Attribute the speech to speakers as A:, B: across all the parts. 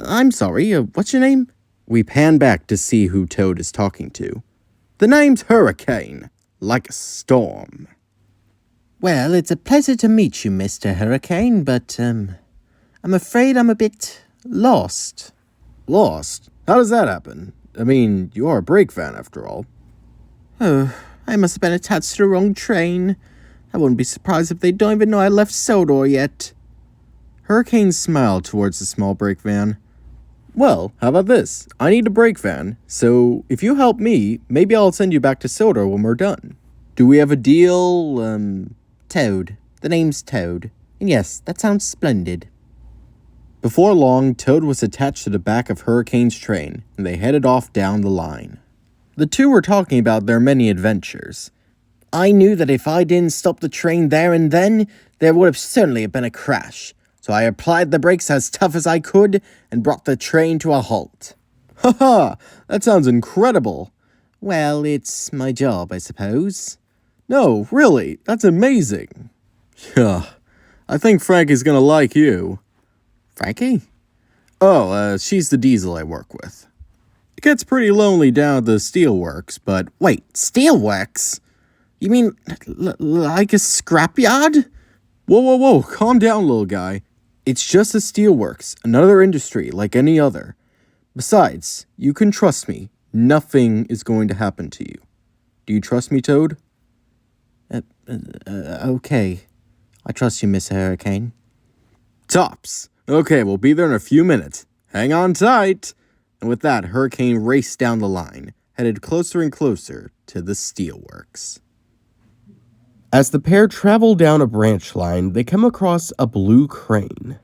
A: I'm sorry, what's your name? We pan back to see who Toad is talking to. The name's Hurricane, like a storm. Well, it's a pleasure to meet you, Mr. Hurricane, but, I'm afraid I'm a bit lost. Lost? How does that happen? I mean, you are a brake van after all. Oh, I must have been attached to the wrong train. I wouldn't be surprised if they don't even know I left Sodor yet. Hurricane smiled towards the small brake van. Well, how about this? I need a brake van, so if you help me, maybe I'll send you back to Sodor when we're done. Do we have a deal? Toad. The name's Toad. And yes, that sounds splendid. Before long, Toad was attached to the back of Hurricane's train, and they headed off down the line. The two were talking about their many adventures. I knew that if I didn't stop the train there and then, there would have certainly been a crash. So I applied the brakes as tough as I could and brought the train to a halt. Haha, that sounds incredible. Well, it's my job, I suppose. No, really, that's amazing. Yeah, I think Frankie's gonna like you. Frankie? Oh, she's the diesel I work with. It gets pretty lonely down at the steelworks, but... Wait, steelworks? You mean like a scrapyard? Whoa, calm down, little guy. It's just a steelworks, another industry like any other. Besides, you can trust me. Nothing is going to happen to you. Do you trust me, Toad? Okay. I trust you, Miss Hurricane. Tops. Okay, we'll be there in a few minutes. Hang on tight. And with that, Hurricane raced down the line, headed closer and closer to the steelworks. As the pair travel down a branch line, they come across a blue crane.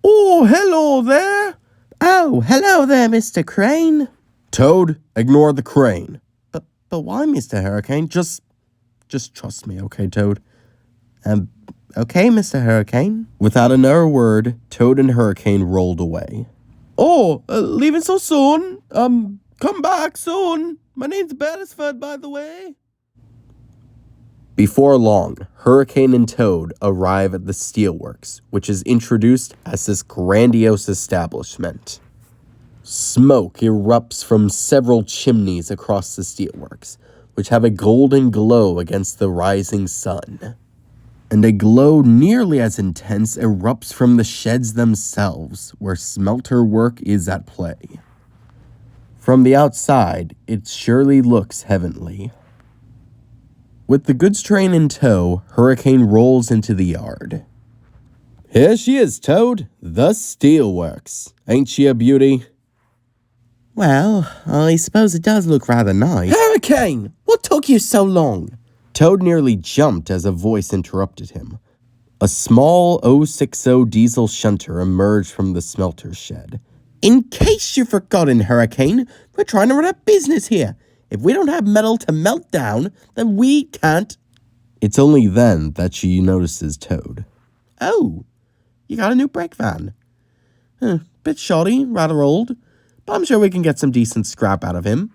A: Oh, hello there. Oh, hello there, Mr. Crane. Toad, ignore the crane. But why, Mr. Hurricane? Just trust me, okay, Toad? Okay, Mr. Hurricane. Without another word, Toad and Hurricane rolled away. Oh, leaving so soon? Come back soon. My name's Beresford, by the way. Before long, Hurricane and Toad arrive at the steelworks, which is introduced as this grandiose establishment. Smoke erupts from several chimneys across the steelworks, which have a golden glow against the rising sun. And a glow nearly as intense erupts from the sheds themselves, where smelter work is at play. From the outside, it surely looks heavenly. With the goods train in tow, Hurricane rolls into the yard. Here she is, Toad, the steelworks. Ain't she a beauty? Well, I suppose it does look rather nice. Hurricane! What took you so long? Toad nearly jumped as a voice interrupted him. A small 060 diesel shunter emerged from the smelter shed. In case you've forgotten, Hurricane, we're trying to run a business here. If we don't have metal to melt down, then we can't. It's only then that she notices Toad. Oh, you got a new brake van. Bit shoddy, rather old, but I'm sure we can get some decent scrap out of him.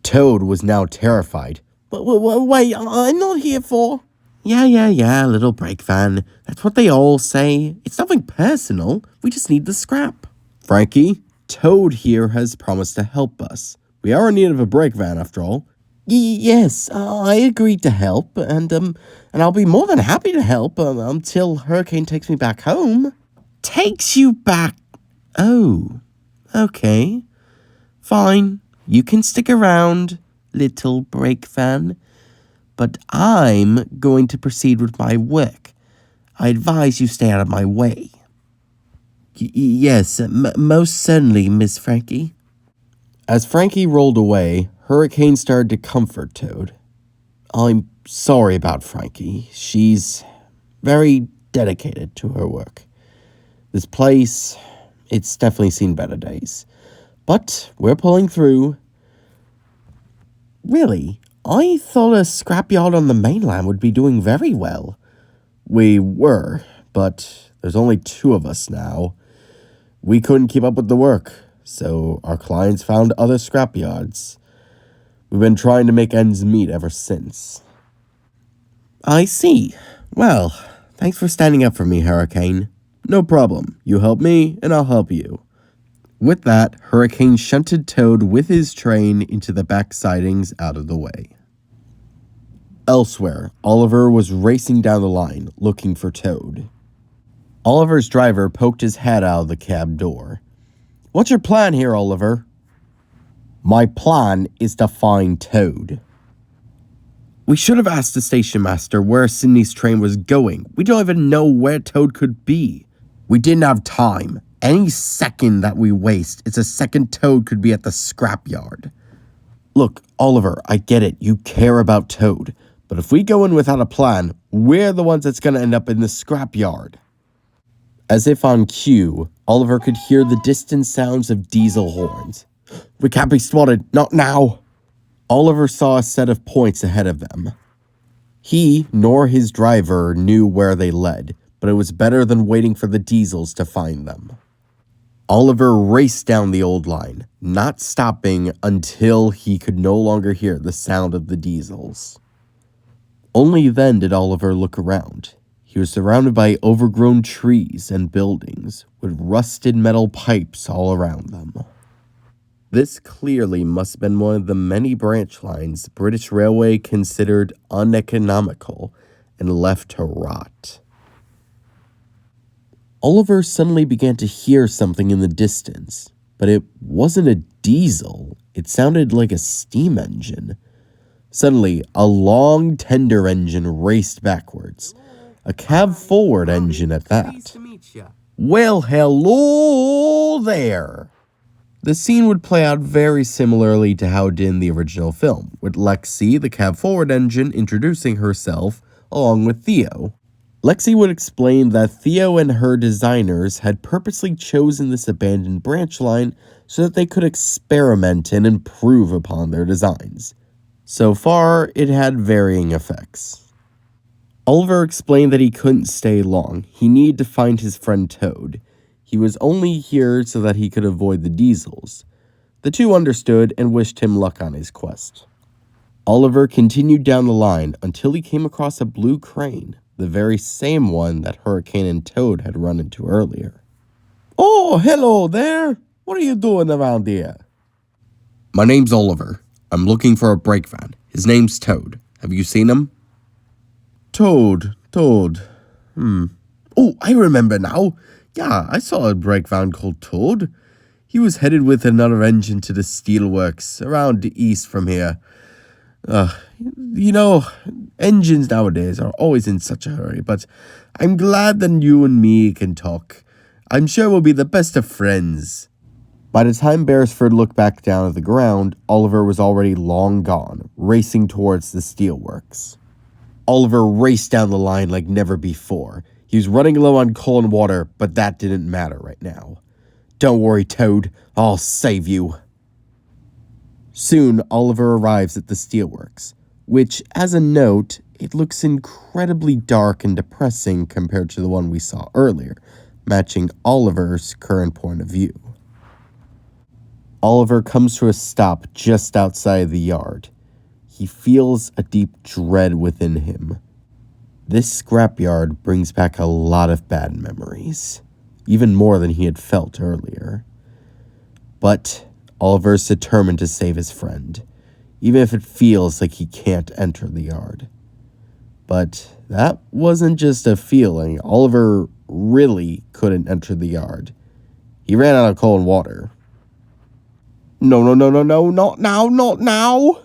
A: Toad was now terrified. Wait, I'm not here for... Yeah, little brake van. That's what they all say. It's nothing personal. We just need the scrap. Frankie, Toad here has promised to help us. We are in need of a brake van, after all. Yes, I agreed to help, and I'll be more than happy to help until Hurricane takes me back home. Takes you back? Oh, okay. Fine, you can stick around, little brake van. But I'm going to proceed with my work. I advise you stay out of my way. Yes, most certainly, Miss Frankie. As Frankie rolled away, Hurricane started to comfort Toad. I'm sorry about Frankie. She's very dedicated to her work. This place, it's definitely seen better days. But we're pulling through. Really, I thought a scrapyard on the mainland would be doing very well. We were, but there's only 2 of us now. We couldn't keep up with the work, so our clients found other scrapyards. We've been trying to make ends meet ever since. I see. Well, thanks for standing up for me, Hurricane. No problem. You help me, and I'll help you. With that, Hurricane shunted Toad with his train into the back sidings out of the way. Elsewhere, Oliver was racing down the line, looking for Toad. Oliver's driver poked his head out of the cab door. What's your plan here, Oliver? My plan is to find Toad. We should have asked the station master where Sydney's train was going. We don't even know where Toad could be. We didn't have time. Any second that we waste, it's a second Toad could be at the scrapyard. Look, Oliver, I get it. You care about Toad. But if we go in without a plan, we're the ones that's going to end up in the scrapyard. As if on cue, Oliver could hear the distant sounds of diesel horns. We can't be spotted. Not now. Oliver saw a set of points ahead of them. He nor his driver knew where they led, but it was better than waiting for the diesels to find them. Oliver raced down the old line, not stopping until he could no longer hear the sound of the diesels. Only then did Oliver look around. He was surrounded by overgrown trees and buildings, with rusted metal pipes all around them. This clearly must have been one of the many branch lines the British Railway considered uneconomical and left to rot. Oliver suddenly began to hear something in the distance, but it wasn't a diesel. It sounded like a steam engine. Suddenly, a long tender engine raced backwards. A cab-forward engine at that. Well, hello there! The scene would play out very similarly to how it did in the original film, with Lexi, the cab-forward engine, introducing herself, along with Theo. Lexi would explain that Theo and her designers had purposely chosen this abandoned branch line so that they could experiment and improve upon their designs. So far, it had varying effects. Oliver explained that he couldn't stay long. He needed to find his friend Toad. He was only here so that he could avoid the diesels. The two understood and wished him luck on his quest. Oliver continued down the line until he came across a blue crane, the very same one that Hurricane and Toad had run into earlier. Oh, hello there! What are you doing around here? My name's Oliver. I'm looking for a brake van. His name's Toad. Have you seen him? Toad. Oh, I remember now. Yeah, I saw a brake van called Toad. He was headed with another engine to the steelworks around east from here. Engines nowadays are always in such a hurry, but I'm glad that you and me can talk. I'm sure we'll be the best of friends. By the time Beresford looked back down at the ground, Oliver was already long gone, racing towards the steelworks. Oliver raced down the line like never before. He was running low on coal and water, but that didn't matter right now. Don't worry, Toad. I'll save you. Soon, Oliver arrives at the steelworks, which, as a note, it looks incredibly dark and depressing compared to the one we saw earlier, matching Oliver's current point of view. Oliver comes to a stop just outside the yard. He feels a deep dread within him. This scrapyard brings back a lot of bad memories, even more than he had felt earlier. But Oliver's determined to save his friend, even if it feels like he can't enter the yard. But that wasn't just a feeling. Oliver really couldn't enter the yard. He ran out of coal and water. No, not now.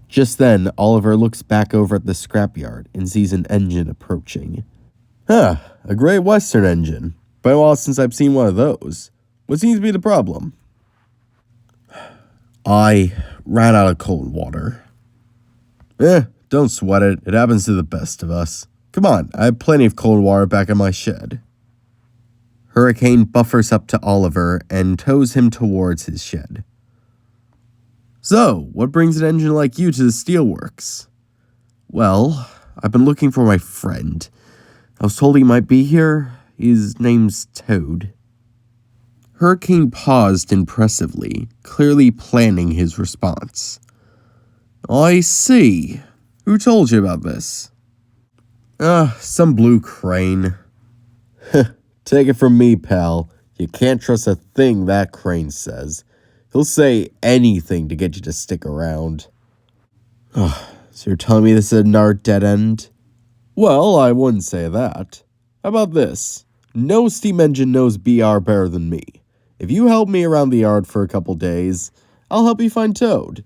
A: Just then, Oliver looks back over at the scrapyard and sees an engine approaching. A Great Western engine. Been a while since I've seen one of those. What seems to be the problem? I ran out of coal and water. Don't sweat it. It happens to the best of us. Come on, I have plenty of coal and water back in my shed. Hurricane buffers up to Oliver and tows him towards his shed. So, what brings an engine like you to the steelworks? Well, I've been looking for my friend. I was told he might be here. His name's Toad. Hurricane paused impressively, clearly planning his response. I see. Who told you about this? Some blue crane. Take it from me, pal. You can't trust a thing that Crane says. He'll say anything to get you to stick around. So you're telling me this is another dead end? Well, I wouldn't say that. How about this? No steam engine knows BR better than me. If you help me around the yard for a couple days, I'll help you find Toad.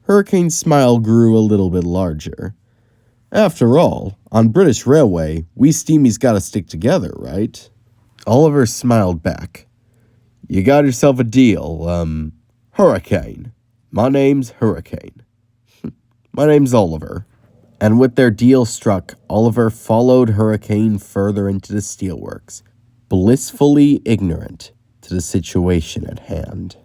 A: Hurricane's smile grew a little bit larger. After all, on British Railway, we steamies gotta stick together, right? Oliver smiled back. You got yourself a deal, Hurricane. My name's Hurricane. My name's Oliver. And with their deal struck, Oliver followed Hurricane further into the steelworks, blissfully ignorant to the situation at hand.